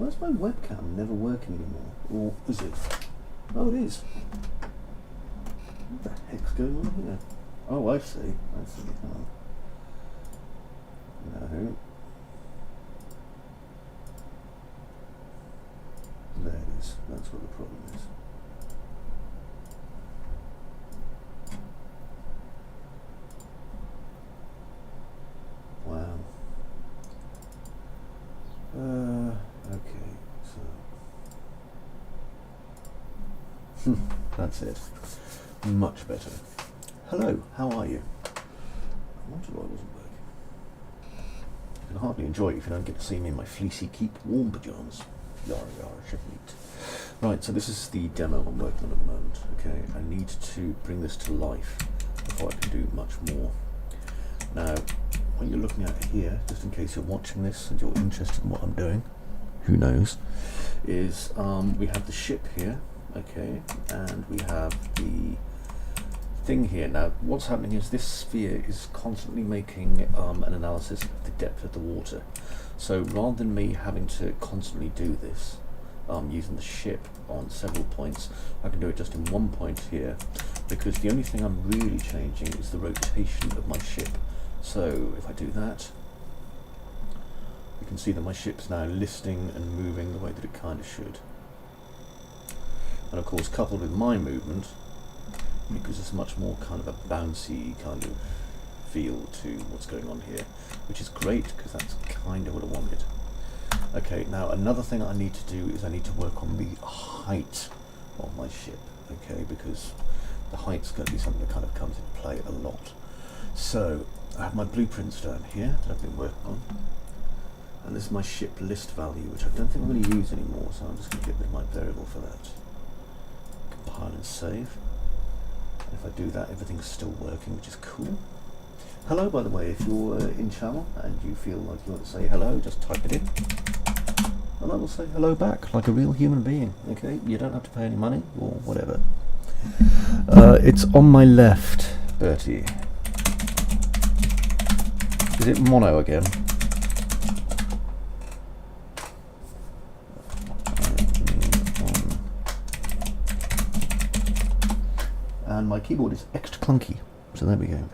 Why is my webcam never working anymore? Or is it? Oh, it is. What the heck's going on here? Oh, I see. I see. Oh. No. There it is. That's what the problem is. Wow. Okay, so that's it. Much better. Hello, how are you? I wondered why it wasn't working. You can hardly enjoy it if you don't get to see me in my fleecy keep warm pyjamas. Yara yara, shouldn't eat. Right, so this is the demo I'm working on at the moment. Okay, I need to bring this to life before I can do much more. Now, what you're looking at here, just in case you're watching this and you're interested in what I'm doing, who knows, is we have the ship here, okay, and we have the thing here. Now, what's happening is this sphere is constantly making an analysis of the depth of the water. So rather than me having to constantly do this using the ship on several points, I can do it just in one point here, because the only thing I'm really changing is the rotation of my ship. So if I do that, you can see that my ship's now listing and moving the way that it kind of should. And of course, coupled with my movement, it gives us much more kind of a bouncy kind of feel to what's going on here, which is great because that's kind of what I wanted. Okay, now another thing I need to do is I need to work on the height of my ship, okay, because the height's going to be something that kind of comes into play a lot. So I have my blueprints down here that I've been working on, and this is my ship list value, which I don't think I'm going to use anymore, so I'm just going to get rid of my variable for that. Compile and save. And if I do that, everything's still working, which is cool. Hello, by the way, if you're in channel and you feel like you want to say hello, just type it in, and I will say hello back like a real human being. Okay, you don't have to pay any money or whatever. It's on my left, Bertie. Is it mono again? And my keyboard is extra clunky, so there we go.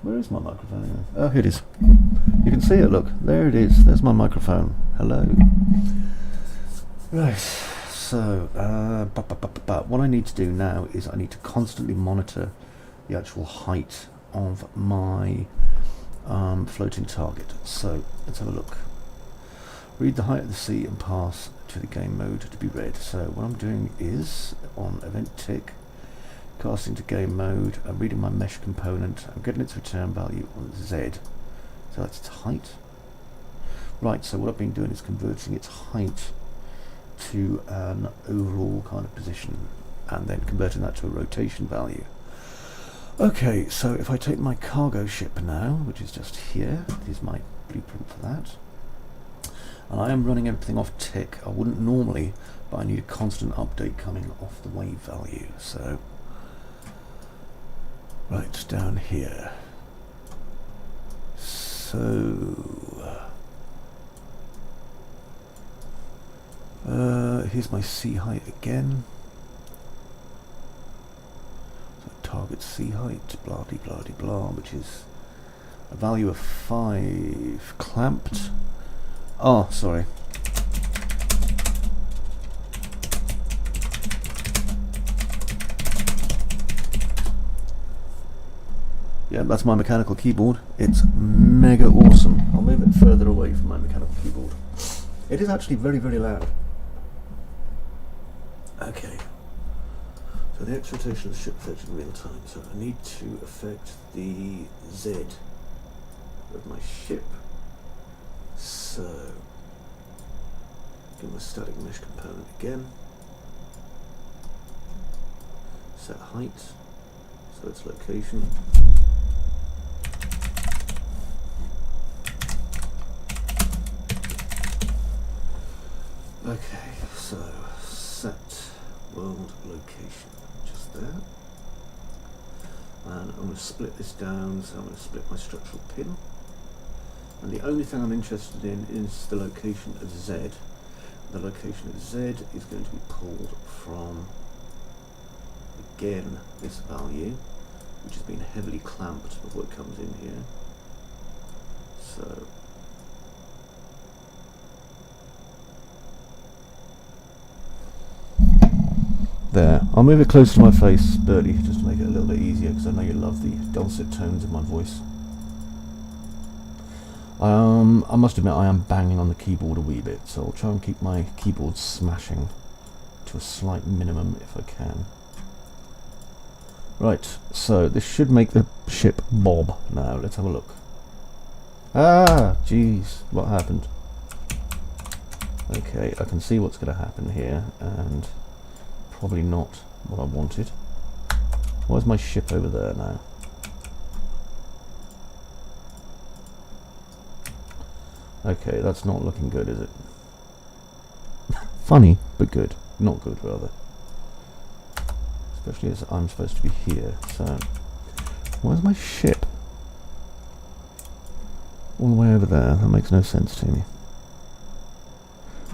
Where is my microphone? Oh, here it is. You can see it, look. There it is. There's my microphone. Hello. Right, so what I need to do now is I need to constantly monitor the actual height of my floating target. So let's have a look. Read the height of the sea and pass to the game mode to be read. So what I'm doing is on event tick, casting to game mode, I'm reading my mesh component, I'm getting its return value on Z. So that's its height. Right, so what I've been doing is converting its height to an overall kind of position and then converting that to a rotation value. Okay, so if I take my cargo ship now, which is just here, here's my blueprint for that, and I am running everything off tick. I wouldn't normally, but I need a constant update coming off the wave value. So right down here. So here's my sea height again. So target sea height, blah de blah de blah, which is a value of 5 clamped. Oh, sorry. Yeah, that's my mechanical keyboard. It's mega awesome. I'll move it further away from my mechanical keyboard. It is actually very, very loud. Okay. So the X rotation of the ship affected in real time. So I need to affect the Z of my ship. So get my static mesh component again. Set height. So its location. Okay, so set world location, just there. And I'm going to split this down, so I'm going to split my structural pin. And the only thing I'm interested in is the location of Z. The location of Z is going to be pulled from, again, this value, which has been heavily clamped before it comes in here. So there. I'll move it close to my face, Birdie, just to make it a little bit easier, because I know you love the dulcet tones of my voice. I must admit I am banging on the keyboard a wee bit, so I'll try and keep my keyboard smashing to a slight minimum if I can. Right, so this should make the ship bob now. Let's have a look. Ah, jeez, what happened? Okay, I can see what's going to happen here, and probably not what I wanted. Where's my ship over there now? Okay, that's not looking good, is it? Funny, but good. Not good, rather. Especially as I'm supposed to be here, so... Where's my ship? All the way over there. That makes no sense to me.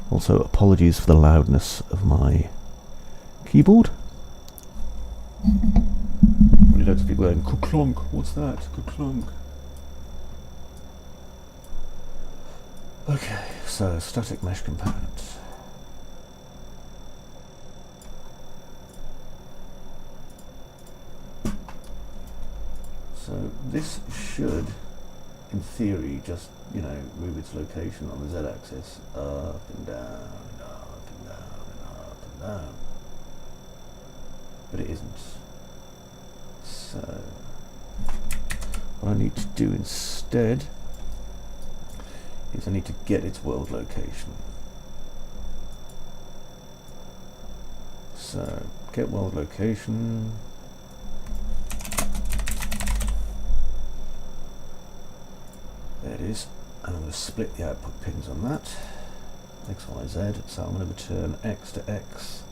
Also, apologies for the loudness of my keyboard. Really loads of people going, ka-clonk, what's that? Ka-clonk. Okay, so static mesh component. So this should, in theory, just, you know, move its location on the z-axis up and down, and up and down, and up and down. But it isn't. So what I need to do instead is I need to get its world location. So get world location. There it is. And I'm going to split the output pins on that. X, Y, Z. So I'm going to return X to X.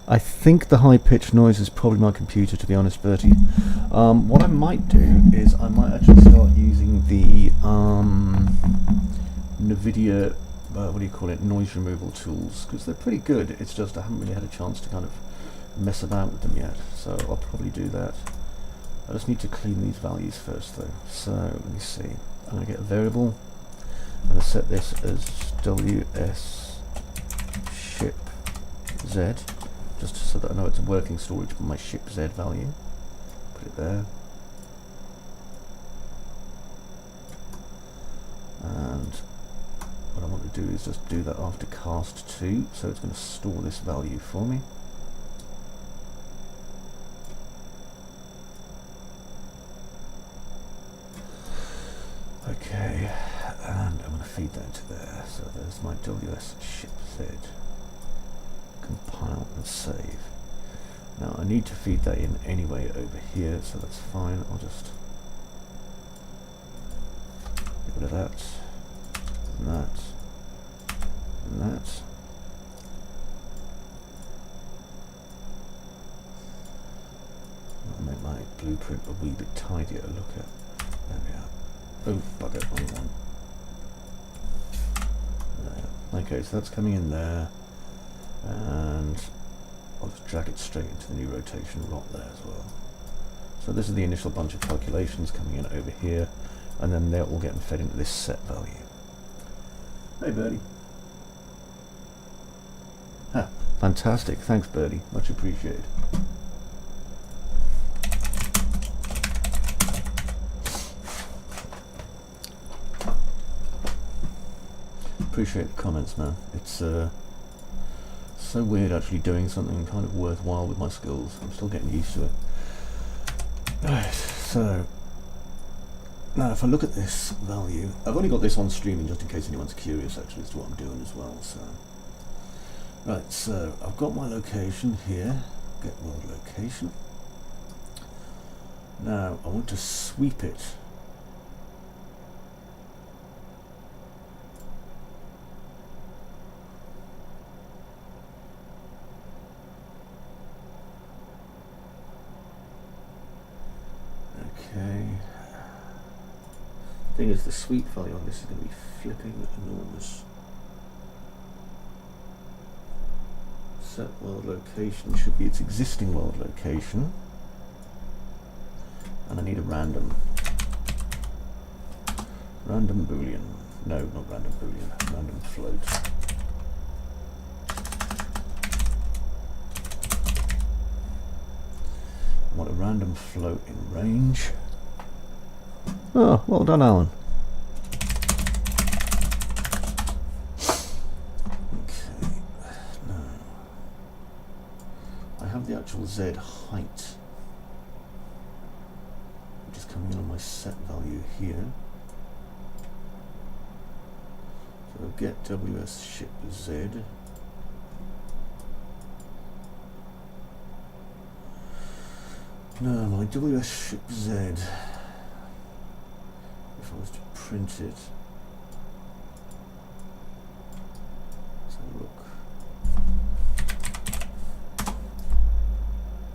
I think the high-pitched noise is probably my computer, to be honest, Bertie. What I might do is I might actually start using the NVIDIA, what do you call it, noise removal tools, because they're pretty good. It's just I haven't really had a chance to kind of mess about with them yet, so I'll probably do that. I just need to clean these values first, though. So let me see. I'm going to get a variable. I'm going to set this as WS ship Z. Just so that I know it's a working storage for my ship Z value. Put it there. And what I want to do is just do that after cast 2, so it's going to store this value for me. Okay, and I'm going to feed that into there. So there's my WS ship Z. Compile and save. Now I need to feed that in anyway over here, so that's fine. I'll just get rid of that, and that, and that. I'll make my blueprint a wee bit tidier to look at. There we are. Oh, bugger, wrong one. There. Okay, so that's coming in there. And I'll just drag it straight into the new rotation lot there as well. So this is the initial bunch of calculations coming in over here, and then they're all getting fed into this set value. Hey Birdie. Ha, fantastic, thanks Birdie, much appreciated. Appreciate the comments, man. It's so weird actually doing something kind of worthwhile with my skills. I'm still getting used to it. Right, so now if I look at this value, I've only got this on streaming just in case anyone's curious actually as to what I'm doing as well. So right, so I've got my location here, get world location. Now I want to sweep it Thing is, the sweep value on this is going to be flipping enormous. Set world location should be its existing world location, and I need a random boolean. No, not random boolean, random float. I want a random float in range. Oh, well done, Alan. Okay, now I have the actual Z height, which is coming in on my set value here. So get WS ship Z. No, my WS ship Z, if I was to print it, let's have a look.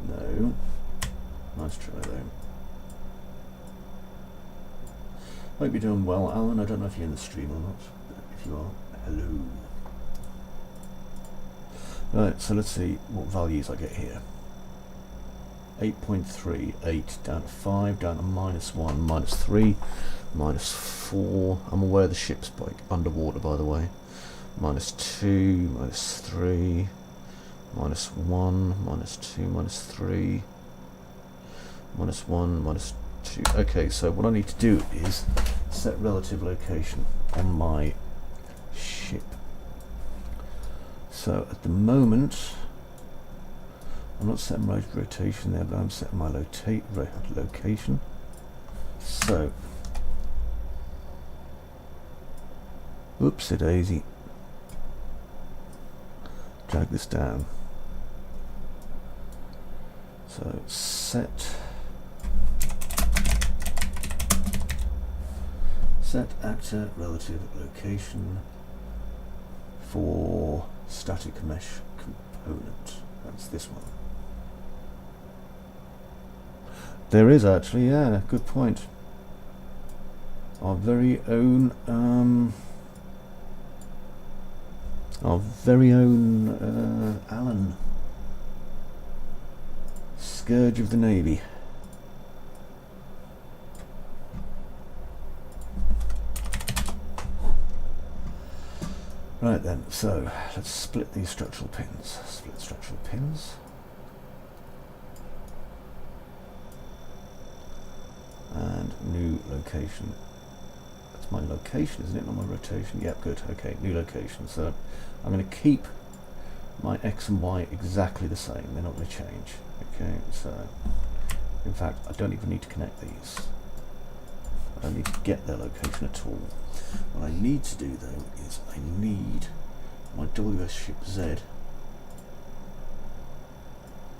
No, nice try though. Hope you're doing well, Alan. I don't know if you're in the stream or not, but if you are, hello. Right, so let's see what values I get here. 8.3, 8, down to 5, down to -1, -3, -4. I'm aware the ship's underwater, by the way. -2, -3, -1, -2, -3, -1, -2. Okay, so what I need to do is set relative location on my ship. So at the moment, I'm not setting my rotation there, but I'm setting my location. So, oopsie daisy. Drag this down. So set actor relative location for static mesh component. That's this one. There is actually, yeah, good point. Our very own Alan, Scourge of the Navy. Right then, so let's split these structural pins. Split structural pins. And new location. That's my location, isn't it? Not my rotation. Yep, good. Okay, new location. So I'm going to keep my X and Y exactly the same. They're not going to change. Okay, so in fact, I don't even need to connect these. I don't need to get their location at all. What I need to do though is I need my WS ship Z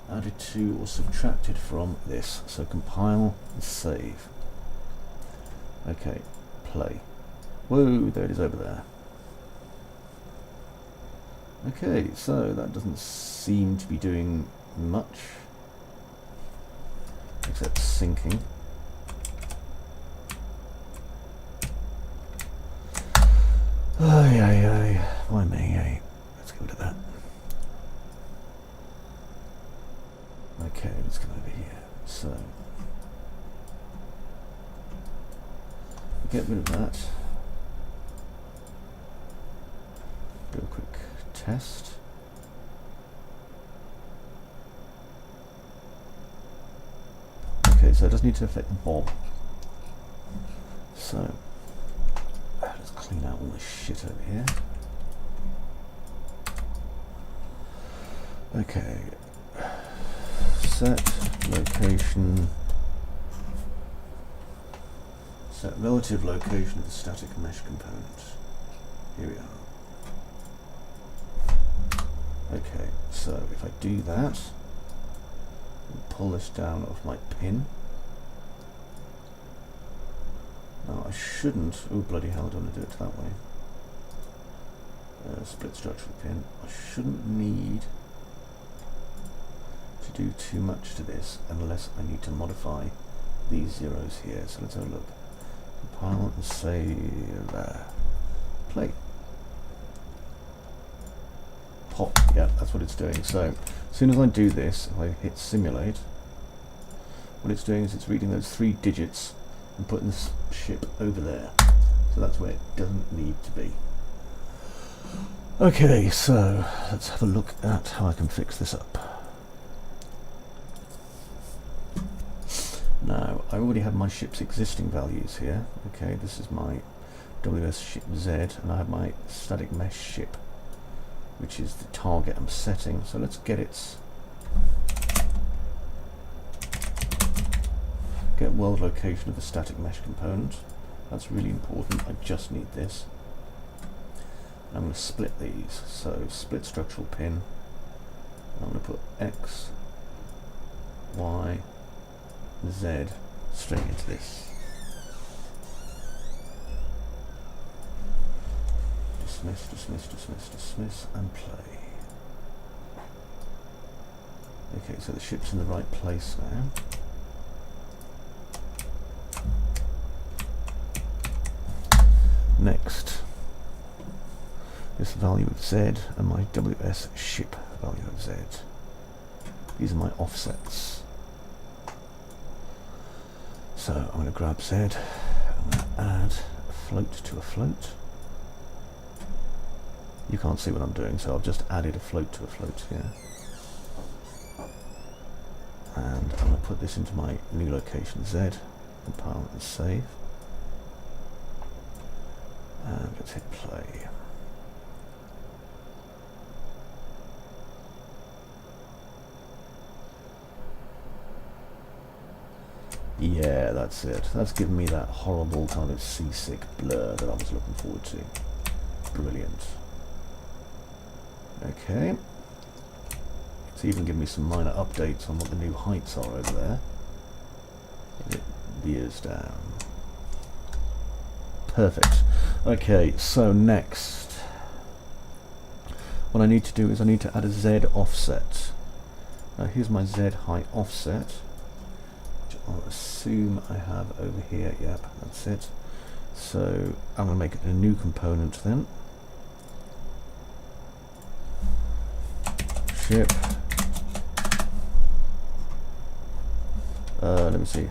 added to or subtracted from this. So compile and save. Okay, play. Whoa, there it is over there. Okay, so that doesn't seem to be doing much except syncing. Ay, ay, ay. Why me, eh? Let's go to that. Okay, let's come over here. So, get rid of that. Do a quick test. Okay, so it does need to affect the bob. So, let's clean out all this shit over here. Okay, set location, set relative location of the static mesh component. Here we are. Okay, so if I do that, and pull this down off my pin. Now I shouldn't, oh bloody hell, I don't want to do it that way. Split structural pin. I shouldn't need to do too much to this unless I need to modify these zeros here. So let's have a look. Compile and save. Play. Pop. Yeah, that's what it's doing. So as soon as I do this, if I hit simulate, what it's doing is it's reading those 3 digits and putting the ship over there. So that's where it doesn't need to be. Okay, so let's have a look at how I can fix this up. Now, I already have my ship's existing values here. Okay, this is my WS ship Z, and I have my static mesh ship, which is the target I'm setting. So let's get world location of the static mesh component. That's really important. I just need this. I'm going to split these. So split structural pin. I'm going to put X, Y, Z straight into this. Dismiss, dismiss, dismiss, dismiss, and play. Okay, so the ship's in the right place now. Next, this value of Z and my WS ship value of Z. These are my offsets. So I'm going to grab Z, I'm going to add a float to a float. You can't see what I'm doing, so I've just added a float to a float here. And I'm going to put this into my new location Z, compile and save. And let's hit play. Yeah, that's it. That's given me that horrible kind of seasick blur that I was looking forward to. Brilliant. Okay. It's even given me some minor updates on what the new heights are over there. It veers down. Perfect. Okay, so next, what I need to do is I need to add a Z offset. Now here's my Z height offset, which I'll assume I have over here. Yep, that's it. So I'm going to make it a new component then. Ship. Let me see.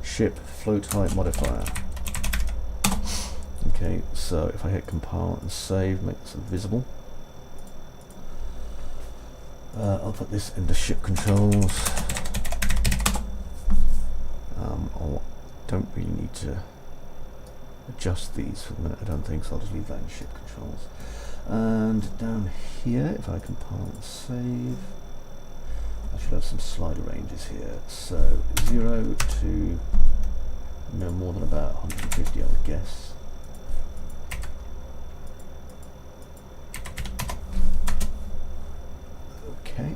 Ship float height modifier. Okay, so if I hit compile and save, make this visible. I'll put this into ship controls. I don't really need to adjust these for the minute, I don't think, so I'll just leave that in ship controls. And down here, if I compile and save, I should have some slider ranges here. So 0 to no more than about 150, I would guess. Okay.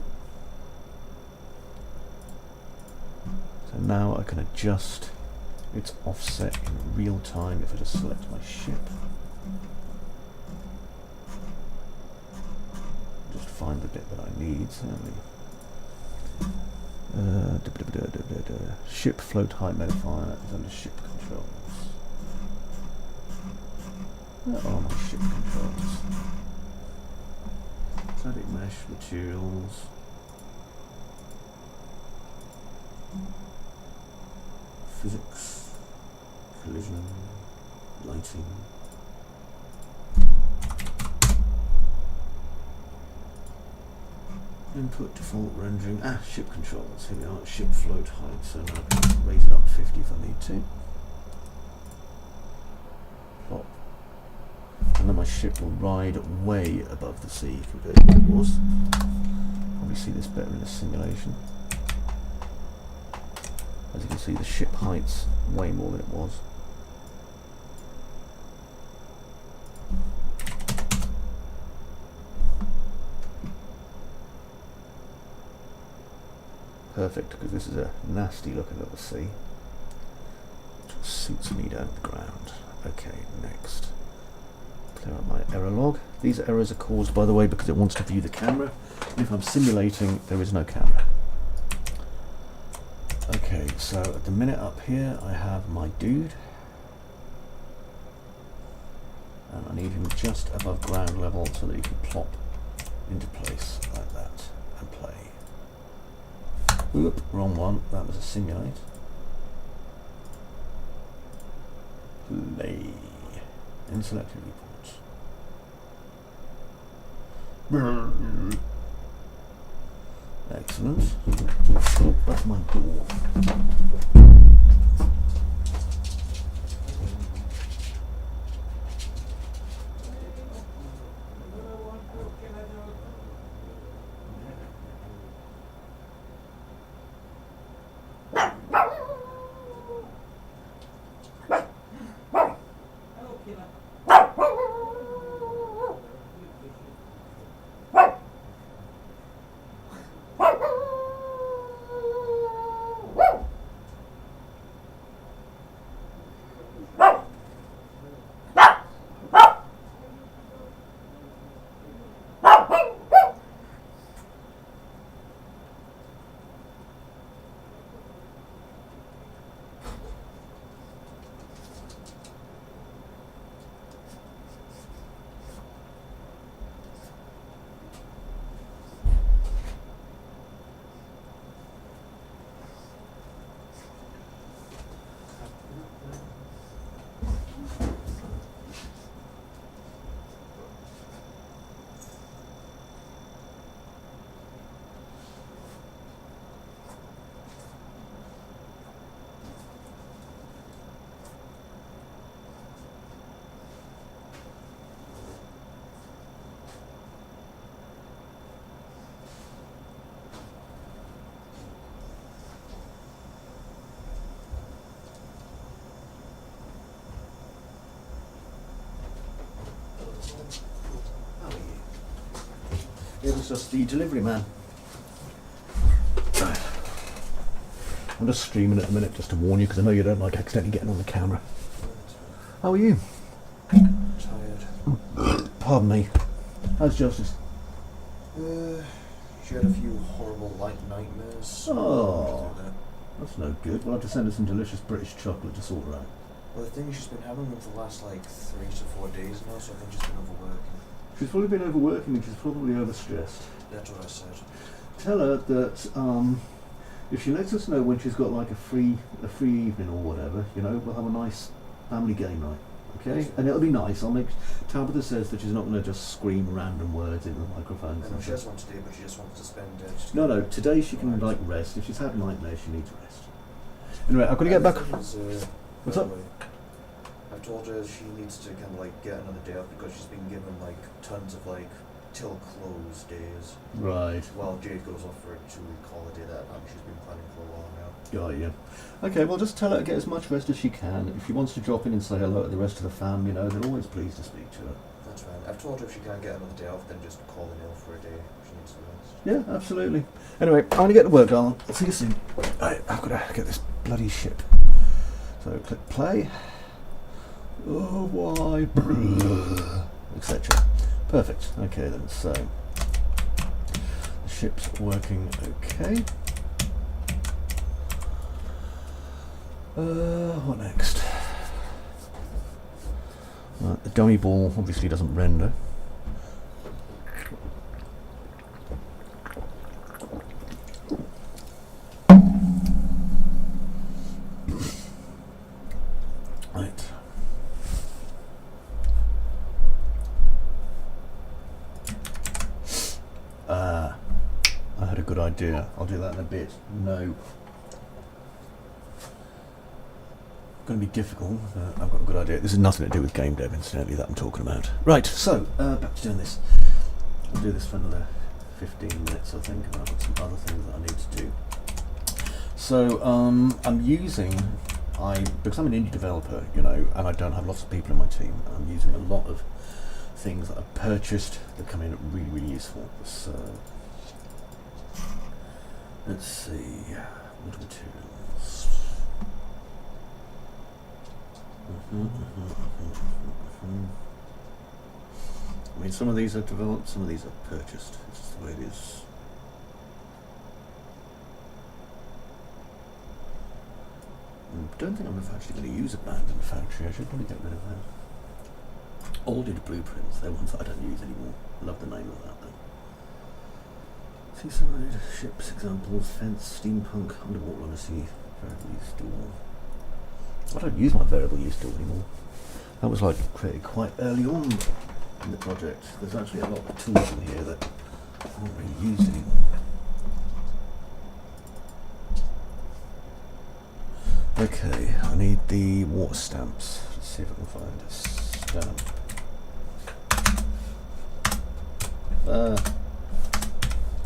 So now I can adjust its offset in real time if I just select my ship. Just find the bit that I need, certainly. Ship float height modifier is under ship controls. Where are my ship controls? Static mesh materials. Physics. Collision. Lighting. Input default rendering. Ship controls. Here we are. Ship float height. So now I can raise it up 50 if I need to. Plop. And then my ship will ride way above the sea compared to what it was. Probably see this better in the simulation. As you can see, the ship height's way more than it was. Perfect, because this is a nasty looking little sea, which suits me down to the ground. Okay, next. Clear up my error log. These errors are caused, by the way, because it wants to view the camera. And if I'm simulating, there is no camera. Okay, so at the minute up here I have my dude. And I need him just above ground level so that he can plop into place like that and play. Oop, wrong one. That was a simulate. Play. In selected reports. Excellent. Oh, that's my door. It was just the delivery man. Right. I'm just streaming at the minute just to warn you because I know you don't like accidentally getting on the camera. How are you? Tired. Pardon me. How's Justice? She had a few horrible light nightmares. Oh, that's no good. We'll have to send her some delicious British chocolate to sort her out. Well, the thing is, she's been having them for the last like 3 to 4 days now, so I think she's been overworking. She's probably been overworking and she's probably overstressed. That's what I said. Tell her that if she lets us know when she's got like a free evening or whatever, you know, we'll have a nice family game night. Okay? And it'll be nice. Tabitha says that she's not going to just scream random words into the microphone. I know she has one today, but she just wants to spend No, today she can like rest. If she's had nightmares, she needs rest. Anyway, I've got to get back. What's up? I've told her she needs to kind of like get another day off because she's been given like tons of like till close days. Right. While Jade goes off for a 2-week holiday that she's been planning for a while now. Got you. Okay, well just tell her to get as much rest as she can. If she wants to drop in and say hello to the rest of the fam, you know, they're always pleased to speak to her. That's fine. I've told her if she can't get another day off, then just call in ill for a day if she needs to rest. Yeah, absolutely. Anyway, I'm going to get to work, darling. I'll see you soon. Right, I've got to get this bloody ship. So click play. Oh, why? Etc. Perfect. Okay then, so the ship's working okay. What next? Right, the dummy ball obviously doesn't render. Right. I had a good idea. I'll do that in a bit. No. Going to be difficult, but I've got a good idea. This has nothing to do with game dev, incidentally, that I'm talking about. Right, so, back to doing this. I'll do this for another 15 minutes, I think, and I've got some other things that I need to do. So, because I'm an indie developer, you know, and I don't have lots of people in my team, I'm using a lot of things that I've purchased that come in really, really useful. So, let's see, what materials? I mean, some of these are developed, some of these are purchased. It's just the way it is. don't think I'm actually going to use abandoned factory. I should probably get rid of that. Ordered blueprints, they're ones that I don't use anymore. Love the name of that though. Seaside, ships, examples, fence, steampunk, underwater on a sea, variable use door. I don't use my variable use door anymore. That was like created quite early on in the project. There's actually a lot of tools in here that aren't really used anymore. Okay, I need the water stamps. Let's see if I can find a stamp.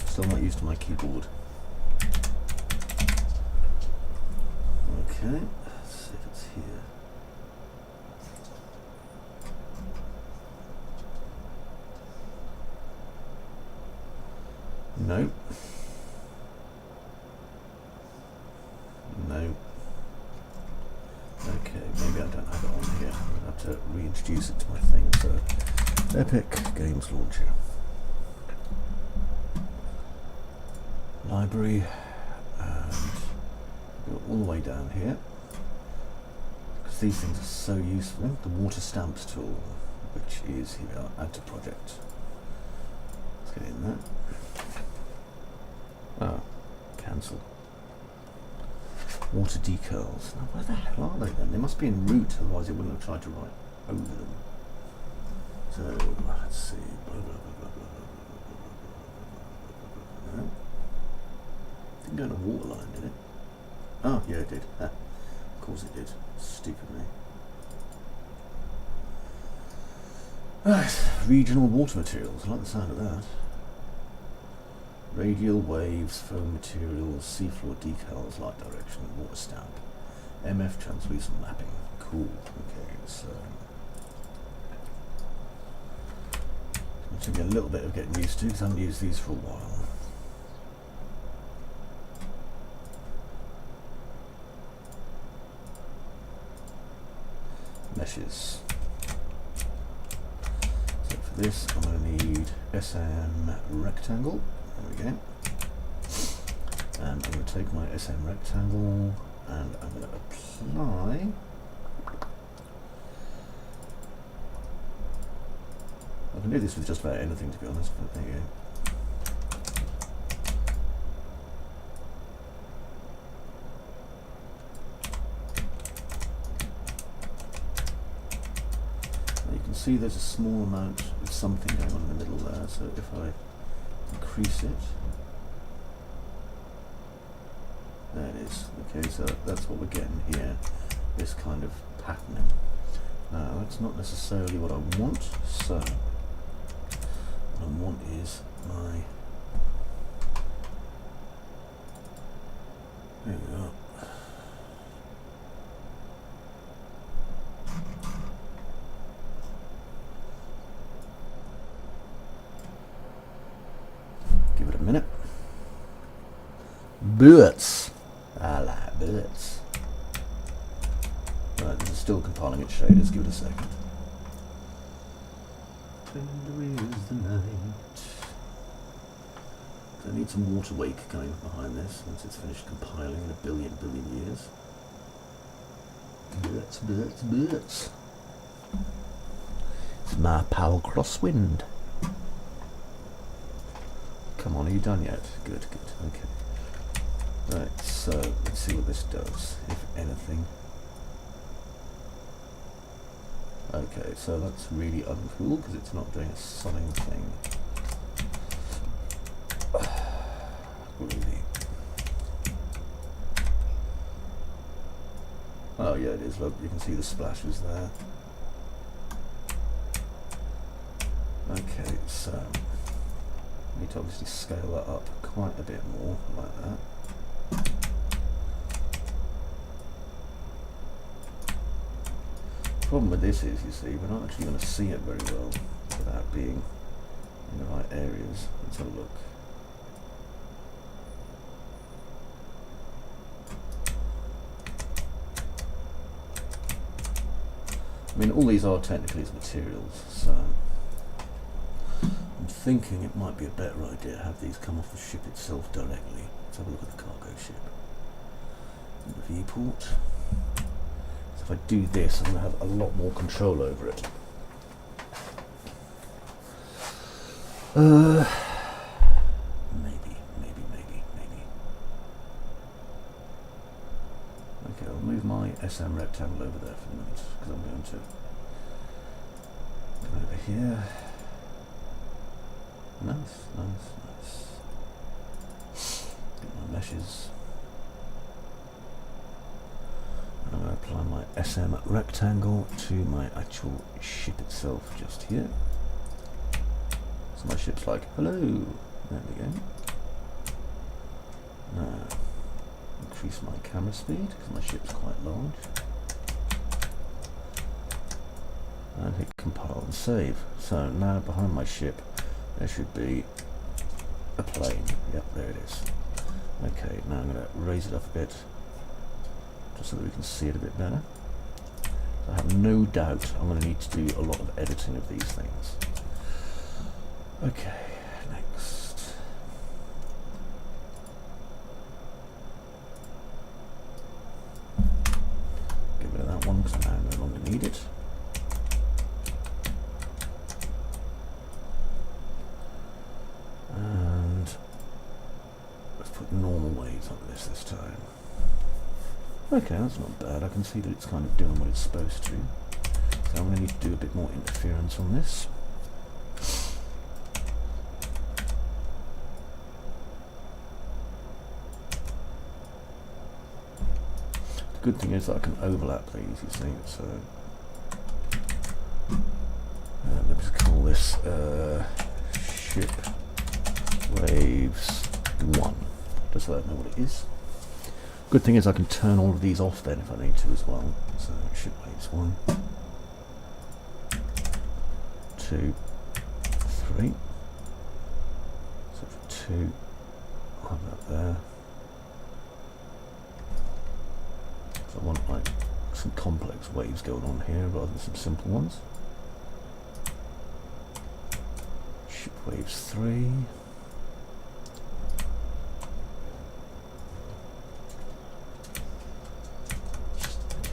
Still not used to my keyboard. Okay, let's see if it's here. No. No. Okay, maybe I don't have it on here. I'm going to have to reintroduce it to my thing. So, Epic Games Launcher. Library, and go all the way down here. Because these things are so useful. The water stamps tool, which is here, add to project. Let's get in there. Oh, cancel. Water decals. Now, where the hell are they then? They must be en route, otherwise it wouldn't have tried to write over them. So, let's see. Blah, blah, blah, blah, blah, blah, blah, blah. No. Didn't go on a water line, did it? Oh, yeah, it did. Ah, of course it did. Stupid me. Right, regional water materials. I like the sound of that. Radial waves, foam materials, seafloor decals, light direction, water stamp, MF translucent mapping. Cool. Okay, so it took me a little bit of getting used to because I haven't used these for a while. Meshes. So for this, I'm going to need SM rectangle. There we go. And I'm going to take my SM rectangle and I'm going to apply I can do this with just about anything, to be honest, but there you go. Now you can see there's a small amount of something going on in the middle there, so if I increase it, there it is. Okay, so that's what we're getting here, this kind of patterning. Now that's not necessarily what I want, so what I want is my, there we go. Give it a minute. Boots. I like boots. Right, this is still compiling its shaders. Give it a second. Tender is the night. I need some water wake going behind this once it's finished compiling in a billion years. Boots, boots, boots. It's my pal Crosswind. Come on, are you done yet? Good, good, okay. Right, so let's see what this does, if anything. Okay, so that's really uncool because it's not doing a sodding thing. Really. Oh yeah, it is. Look, you can see the splashes there. Okay, so I need to obviously scale that up quite a bit more, like that. The problem with this is, you see, we're not actually going to see it very well without being in the right areas. Let's have a look. I mean, all these are technically as materials, so I'm thinking it might be a better idea to have these come off the ship itself directly. Let's have a look at the cargo ship. In the viewport. So if I do this, I'm going to have a lot more control over it. Maybe. Okay, I'll move my SM rectangle over there for a minute, because I'm going to come over here. Nice. Get my meshes. And I'm going to apply my SM rectangle to my actual ship itself just here. So my ship's like, hello. There we go. Now, increase my camera speed because my ship's quite large. And hit compile and save. So now behind my ship there should be a plane. Yep, there it is. Okay, now I'm going to raise it up a bit just so that we can see it a bit better. So I have no doubt I'm going to need to do a lot of editing of these things. Okay, next. Get rid of that one because I now no longer need it. And let's put normal waves on this time. Okay, that's not bad. I can see that it's kind of doing what it's supposed to. So I'm going to need to do a bit more interference on this. The good thing is that I can overlap these, you see, so let me just call this ship waves 1, just so I know what it is. Good thing is I can turn all of these off then if I need to as well. So ship waves 1, 2, 3. So for 2, I'll have that there. So I want like some complex waves going on here rather than some simple ones. Ship waves 3.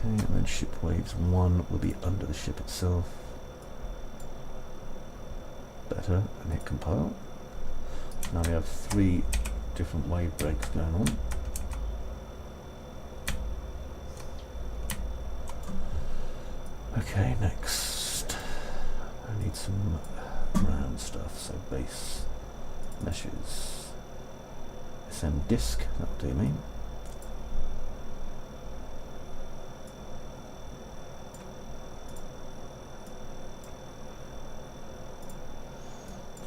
And then ship waves 1 will be under the ship itself. Better, and hit compile. Now we have 3 different wave breaks going on. Okay, next. I need some round stuff, so base meshes. SM disk, that'll do me.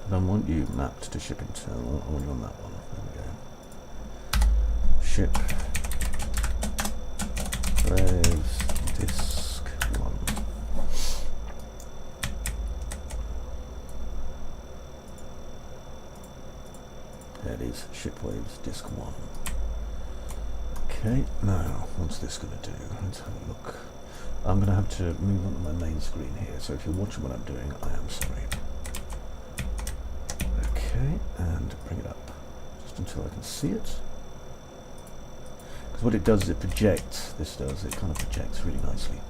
I don't want you mapped to ship internal, I want you on that one. There we go. Ship waves disk 1. There it is, ship waves disk 1. Okay, now what's this going to do? Let's have a look. I'm going to have to move on to my main screen here, so if you're watching what I'm doing, I am sorry. Okay, and bring it up just until I can see it. Because what it does is it projects, it kind of projects really nicely.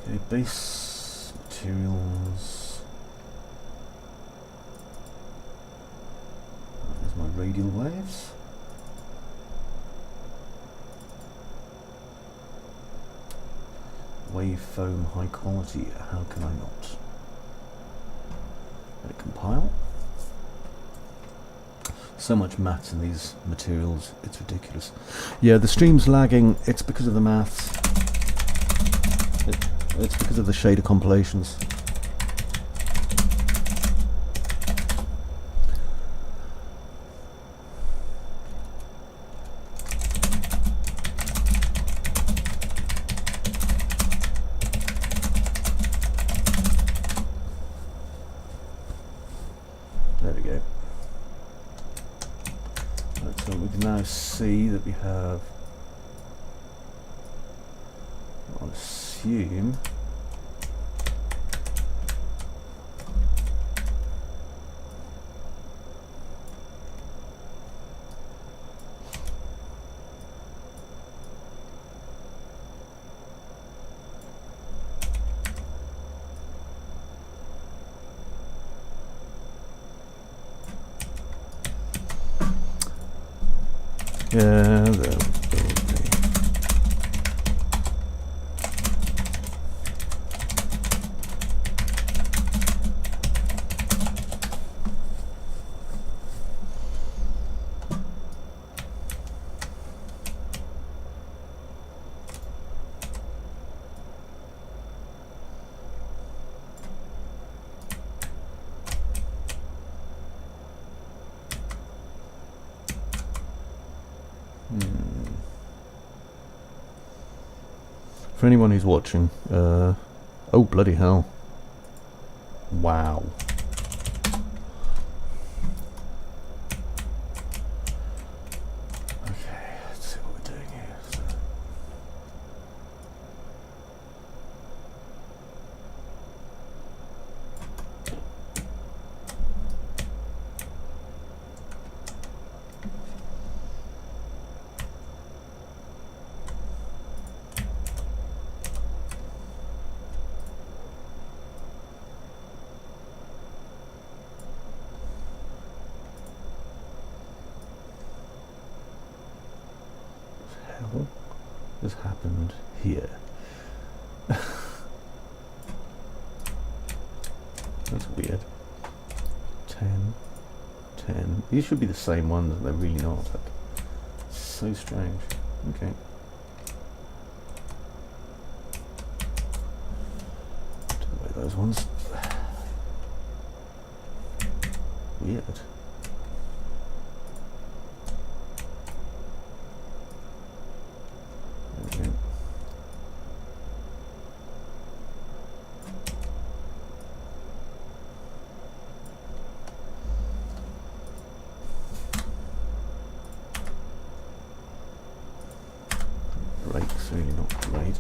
Okay, base materials. There's my radial waves. Wave foam high quality, how can I not? Let it compile. So much maths in these materials, it's ridiculous. Yeah, the stream's lagging, it's because of the maths. It's because of the shader compilations. There we go. So we can now see that we have, I'll assume, Yeah, there will be. For anyone who's watching, oh bloody hell. Wow. Okay, let's see what we're doing here. Hell has happened here? That's weird. 10, 10. These should be the same ones, and they're really not. Like, so strange. Okay. Take away those ones. Weird. Break's really not great.